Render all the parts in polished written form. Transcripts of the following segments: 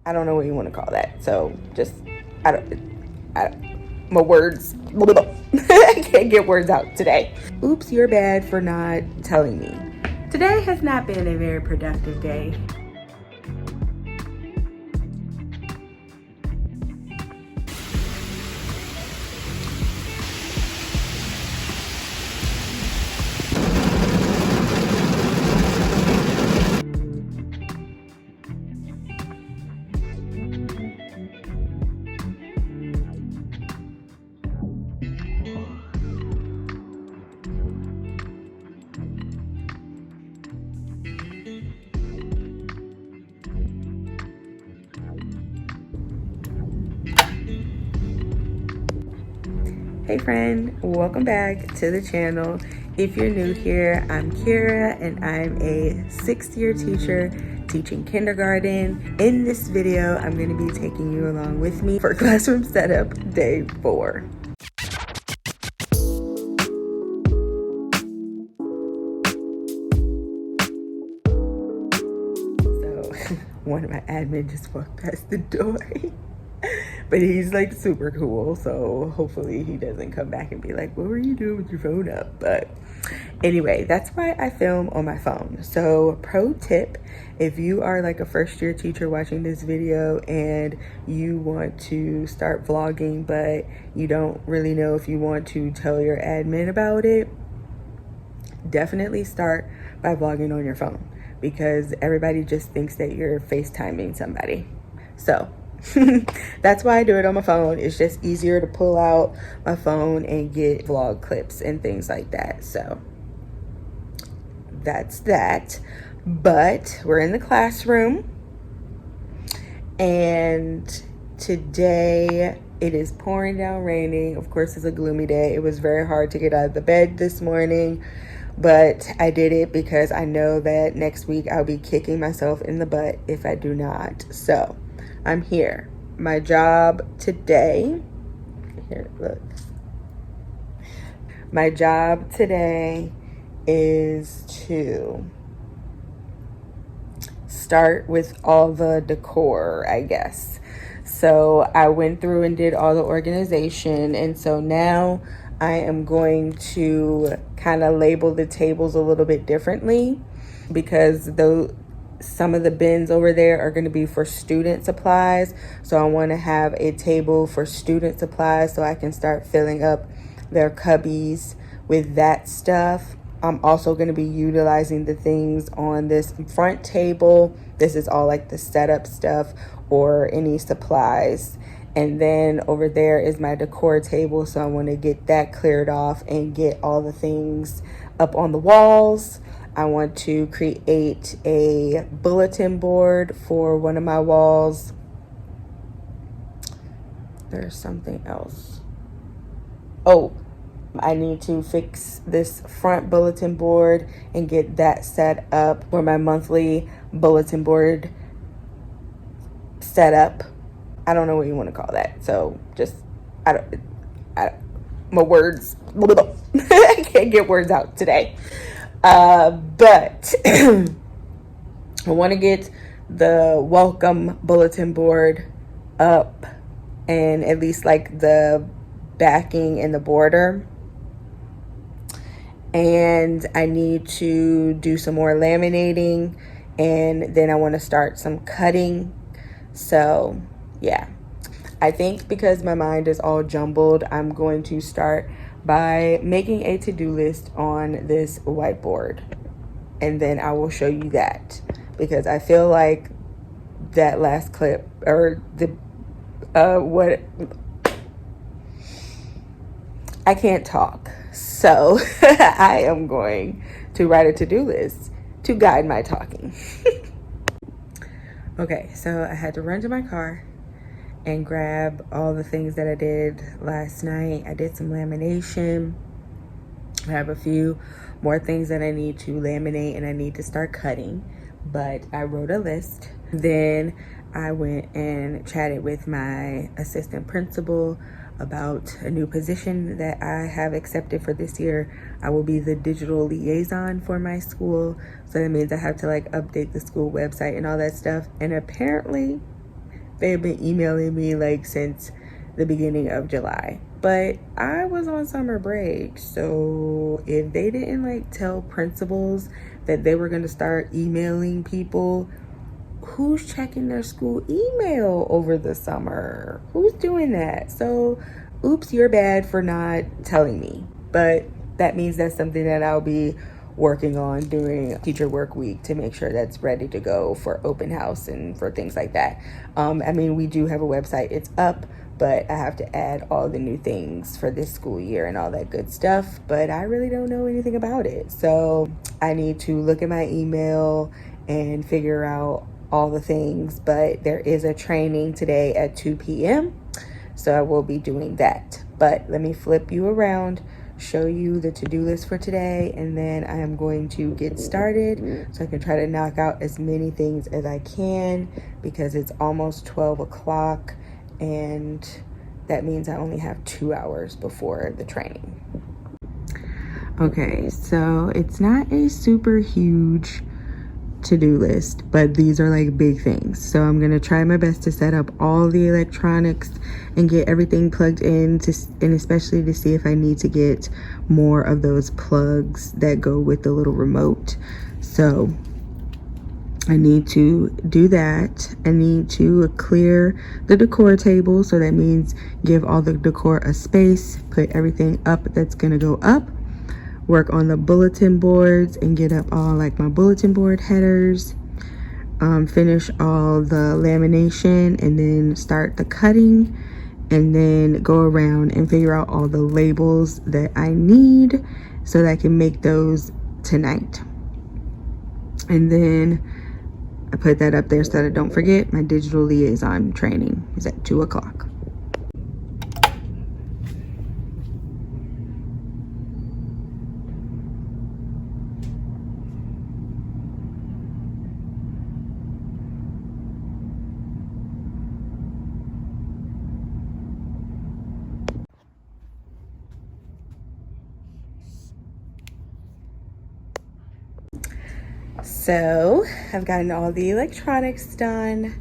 I don't know what you want to call that. So just, my words, I can't get words out today. Oops, you're bad for not telling me. Today has not been a very productive day. Hey friend, welcome back to the channel. If you're new here, I'm Kira and I'm a 6th year teacher teaching kindergarten. In this video, I'm going to be taking you along with me for classroom setup day 4. So one of my admin just walked past the door. But he's like super cool, so hopefully he doesn't come back and be like, what were you doing with your phone up? But anyway, that's why I film on my phone. So pro tip, if you are like a 1st year teacher watching this video and you want to start vlogging but you don't really know if you want to tell your admin about it, definitely start by vlogging on your phone, because everybody just thinks that you're FaceTiming somebody. So that's why I do it on my phone. It's just easier to pull out my phone and get vlog clips and things like that. So that's that. But we're in the classroom, and today it is pouring down raining. Of course, it's a gloomy day. It was very hard to get out of the bed this morning, but I did it because I know that next week I'll be kicking myself in the butt if I do not. So I'm here. My job today, here, look. My job today is to start with all the decor, I guess. So I went through and did all the organization, and so now I am going to kind of label the tables a little bit differently, because some of the bins over there are going to be for student supplies. So I want to have a table for student supplies so I can start filling up their cubbies with that stuff. I'm also going to be utilizing the things on this front table. This is all like the setup stuff or any supplies. And then over there is my decor table. So I want to get that cleared off and get all the things up on the walls. I want to create a bulletin board for one of my walls. There's something else. Oh, I need to fix this front bulletin board and get that set up for my monthly bulletin board setup. I don't know what you want to call that. So just, my words, I can't get words out today. But I want to get the welcome bulletin board up, and at least like the backing and the border. And I need to do some more laminating, and then I want to start some cutting. So yeah, I think because my mind is all jumbled, I'm going to start by making a to-do list on this whiteboard, and then I will show you that, because I feel like that last clip, or I can't talk, so I am going to write a to-do list to guide my talking. Okay, so I had to run to my car and grab all the things that I did last night. I did some lamination. I have a few more things that I need to laminate and I need to start cutting, but I wrote a list. Then I went and chatted with my assistant principal about a new position that I have accepted for this year. I will be the digital liaison for my school. So that means I have to like update the school website and all that stuff. And apparently They've been emailing me like since the beginning of July. But I was on summer break, so if they didn't like tell principals that they were gonna start emailing people, who's checking their school email over the summer? Who's doing that? So oops, you're bad for not telling me. But that means that's something that I'll be working on during teacher work week to make sure that's ready to go for open house and for things like that. I mean, we do have a website, it's up, but I have to add all the new things for this school year and all that good stuff, but I really don't know anything about it. So I need to look at my email and figure out all the things, but there is a training today at 2 p.m. So I will be doing that. But let me flip you around, show you the to-do list for today, and then I am going to get started so I can try to knock out as many things as I can because it's almost 12 o'clock and that means I only have 2 hours before the training. Okay, so it's not a super huge to-do list, but these are like big things. So I'm gonna try my best to set up all the electronics and get everything plugged in and especially to see if I need to get more of those plugs that go with the little remote. So I need to do that. I need to clear the decor table, so that means give all the decor a space, put everything up that's gonna go up, work on the bulletin boards and get up all like my bulletin board headers, finish all the lamination and then start the cutting, and then go around and figure out all the labels that I need so that I can make those tonight. And then I put that up there so that I don't forget. My digital liaison training is at 2 o'clock. So I've gotten all the electronics done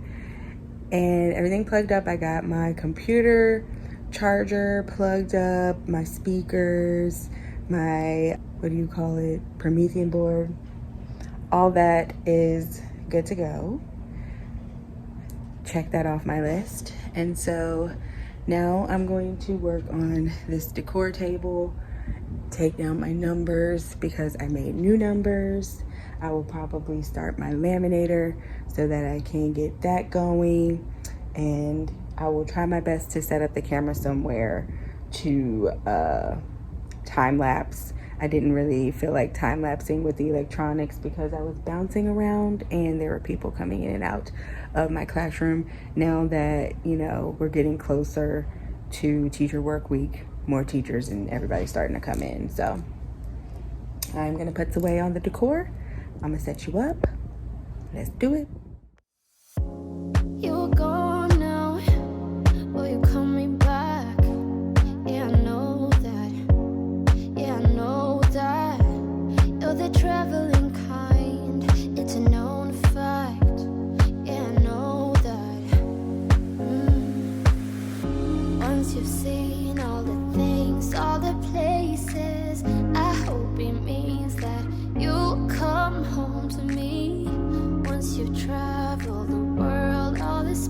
and everything plugged up. I got my computer charger plugged up, my speakers, my, what do you call it, Promethean board. All that is good to go. Check that off my list. And so now I'm going to work on this decor table, take down my numbers because I made new numbers. I will probably start my laminator so that I can get that going, and I will try my best to set up the camera somewhere to time lapse. I didn't really feel like time lapsing with the electronics because I was bouncing around and there were people coming in and out of my classroom. Now that, you know, we're getting closer to teacher work week, more teachers and everybody's starting to come in. So I'm gonna put away on the decor. I'm gonna set you up. Let's do it. You're gone now. Will you coming back? Yeah, I know that. Yeah, I know that. You're the traveling kind. It's a known fact. Yeah, I know that. Once you've seen all the things, all the places, I hope it means that you'll come home to me. Once you've traveled the world, all this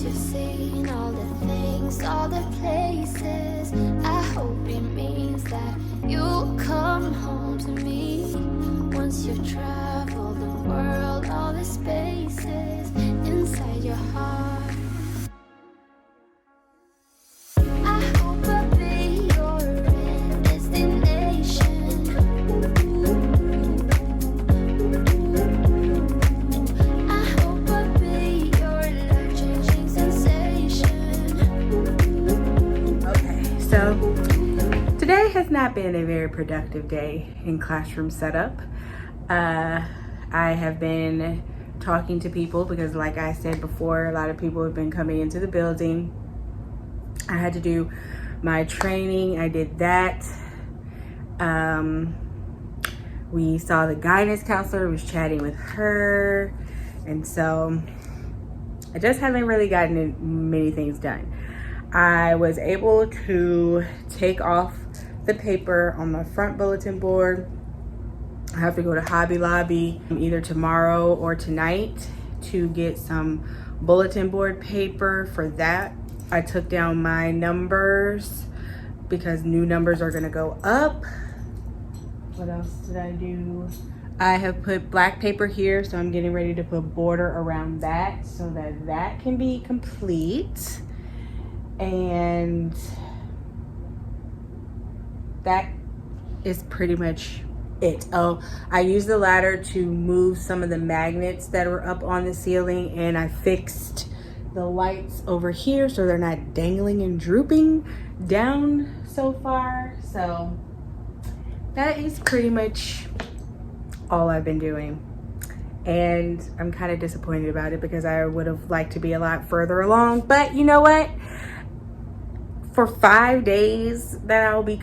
you've seen all the things, all the places. I hope it means that you'll come home to me once you travel the world, all the spaces inside your heart. I hope I'll be your destination. I hope I'll be your life-changing sensation. Okay, so today has not been a very productive day in classroom setup. I have been talking to people because, like I said before, a lot of people have been coming into the building. I had to do my training. I did that. We saw the guidance counselor, was chatting with her. And so I just haven't really gotten many things done. I was able to take off the paper on my front bulletin board. I have to go to Hobby Lobby either tomorrow or tonight to get some bulletin board paper for that. I took down my numbers because new numbers are gonna go up. What else did I do? I have put black paper here, so I'm getting ready to put border around that so that that can be complete. And that is pretty much it. Oh, I used the ladder to move some of the magnets that were up on the ceiling, and I fixed the lights over here so they're not dangling and drooping down so far. So that is pretty much all I've been doing, and I'm kind of disappointed about it because I would have liked to be a lot further along. But you know what, for 5 days that I'll be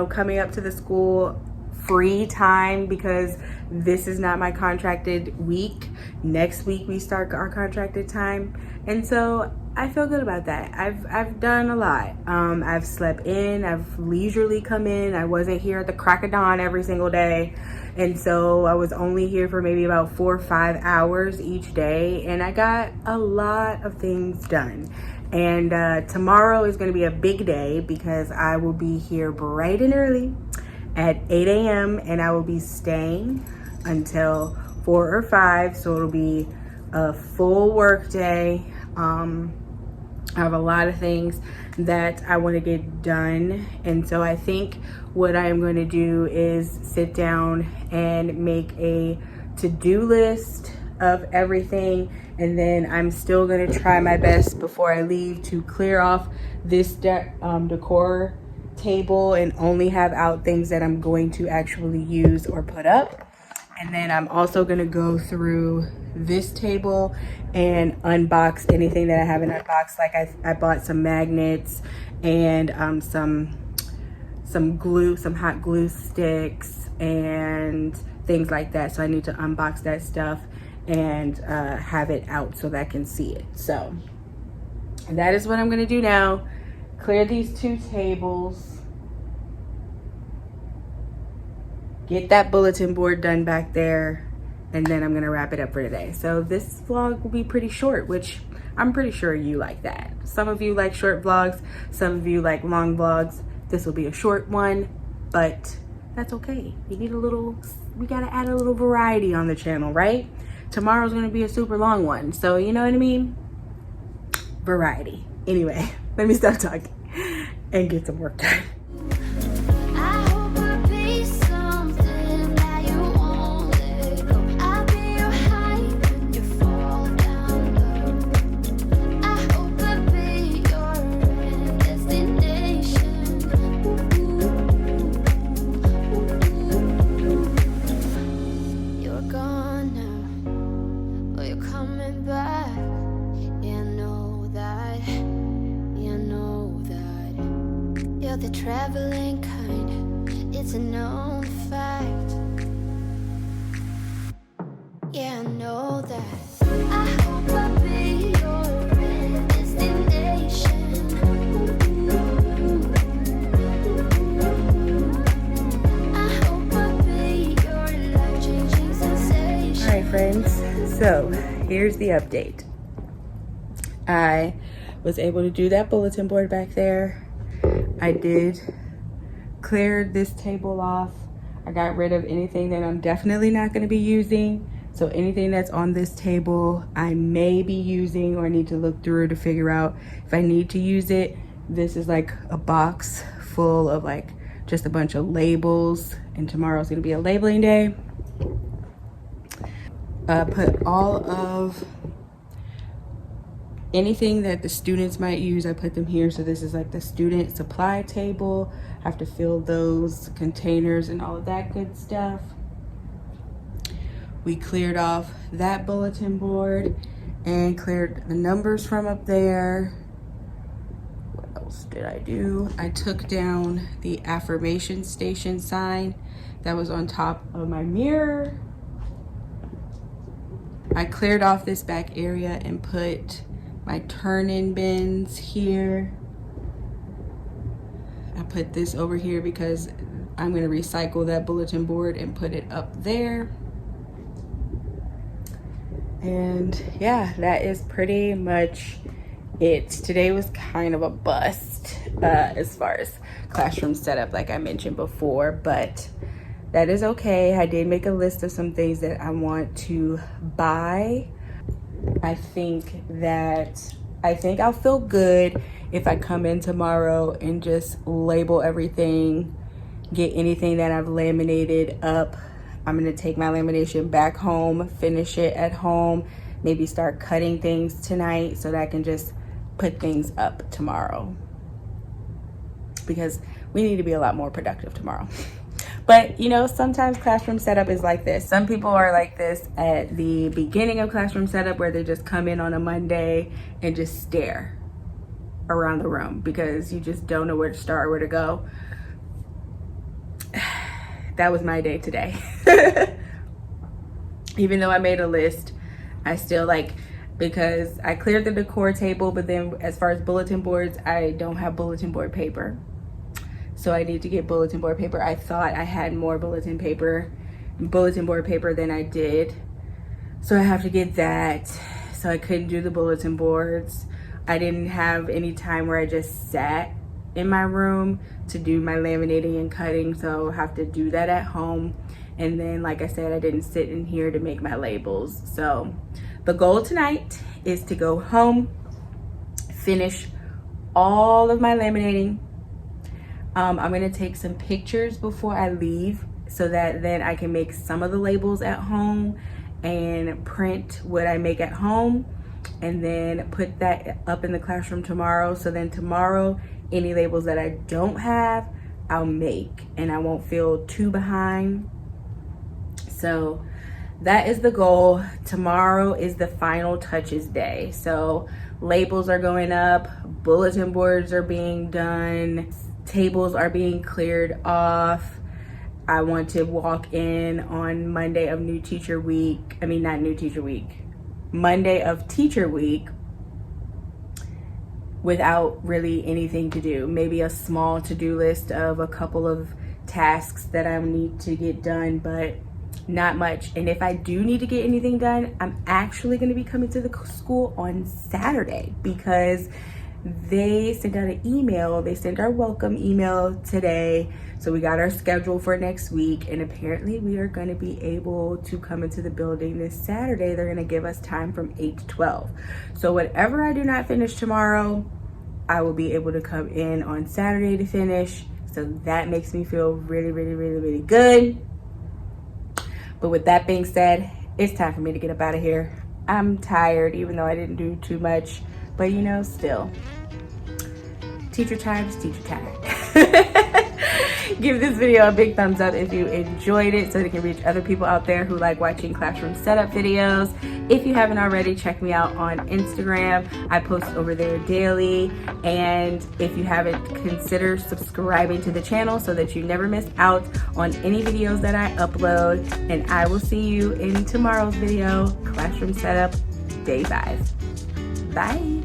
coming up to the school free time, because this is not my contracted week. Next week we start our contracted time, and so I feel good about that. I've done a lot. I've slept in, I've leisurely come in. I wasn't here at the crack of dawn every single day, and so I was only here for maybe about 4 or 5 hours each day, and I got a lot of things done. And tomorrow is going to be a big day because I will be here bright and early at 8 a.m. and I will be staying until 4 or 5, so it'll be a full work day. I have a lot of things that I want to get done, and so I think what I am going to do is sit down and make a to-do list of everything, and then I'm still going to try my best before I leave to clear off this decor table and only have out things that I'm going to actually use or put up. And then I'm also going to go through this table and unbox anything that I haven't unboxed. Like I bought some magnets and some glue, some hot glue sticks and things like that. So I need to unbox that stuff and have it out so that I can see it. So that is what I'm going to do now. Clear these 2 tables, get that bulletin board done back there, and then I'm going to wrap it up for today. So this vlog will be pretty short, which I'm pretty sure you like that. Some of you like short vlogs, some of you like long vlogs. This will be a short one, but that's okay. We got to add a little variety on the channel, right? Tomorrow's going to be a super long one, so you know what I mean? Variety. Anyway, let me stop talking and get some work done. I hope I'll be something that you won't let go. I'll be your high when you fall down low. I hope I'll be your destination. You're gone now, but you're coming back. Yeah, I know that. Yeah, I know that. You're the traveling kind, it's a known fact. Yeah, I know that. I hope I'll be your destination. I hope I'll be your life-changing sensation. All right, friends, so here's the update. I was able to do that bulletin board back there. I did clear this table off. I got rid of anything that I'm definitely not going to be using. So anything that's on this table, I may be using or need to look through to figure out if I need to use it. This is like a box full of like just a bunch of labels, and tomorrow's going to be a labeling day. Put all of anything that the students might use, I put them here. So this is like the student supply table. I have to fill those containers and all of that good stuff. We cleared off that bulletin board and cleared the numbers from up there. What else did I do? I took down the affirmation station sign that was on top of my mirror. I cleared off this back area and put my turn-in bins here. I put this over here because I'm going to recycle that bulletin board and put it up there. And yeah, that is pretty much it. Today was kind of a bust as far as classroom setup, like I mentioned before, but that is okay. I did make a list of some things that I want to buy. I think I'll feel good if I come in tomorrow and just label everything, get anything that I've laminated up. I'm gonna take my lamination back home, finish it at home, maybe start cutting things tonight so that I can just put things up tomorrow, because we need to be a lot more productive tomorrow. But you know, sometimes classroom setup is like this. Some people are like this at the beginning of classroom setup, where they just come in on a Monday and just stare around the room because you just don't know where to start, where to go. That was my day today. Even though I made a list, I still because I cleared the decor table, but then as far as bulletin boards, I don't have bulletin board paper. So I need to get bulletin board paper. I thought I had more bulletin board paper than I did. So I have to get that. So I couldn't do the bulletin boards. I didn't have any time where I just sat in my room to do my laminating and cutting. So I have to do that at home. And then, like I said, I didn't sit in here to make my labels. So the goal tonight is to go home, finish all of my laminating. I'm gonna take some pictures before I leave so that then I can make some of the labels at home and print what I make at home and then put that up in the classroom tomorrow. So then tomorrow, any labels that I don't have, I'll make, and I won't feel too behind. So that is the goal. Tomorrow is the final touches day. So labels are going up, bulletin boards are being done, tables are being cleared off. I want to walk in on Monday of New Teacher Week. I mean, not New Teacher Week. Monday of Teacher Week without really anything to do. Maybe a small to-do list of a couple of tasks that I need to get done, but not much. And if I do need to get anything done, I'm actually going to be coming to the school on Saturday because they sent out an email. They sent our welcome email today. So we got our schedule for next week, and apparently we are going to be able to come into the building this Saturday. They're going to give us time from 8 to 12. So whatever I do not finish tomorrow, I will be able to come in on Saturday to finish. So that makes me feel really, really, really, really good. But with that being said, it's time for me to get up out of here. I'm tired, even though I didn't do too much. But you know, still, teacher time is teacher time. Give this video a big thumbs up if you enjoyed it so that it can reach other people out there who like watching classroom setup videos. If you haven't already, check me out on Instagram. I post over there daily. And if you haven't, consider subscribing to the channel so that you never miss out on any videos that I upload. And I will see you in tomorrow's video, classroom setup day 5. Bye.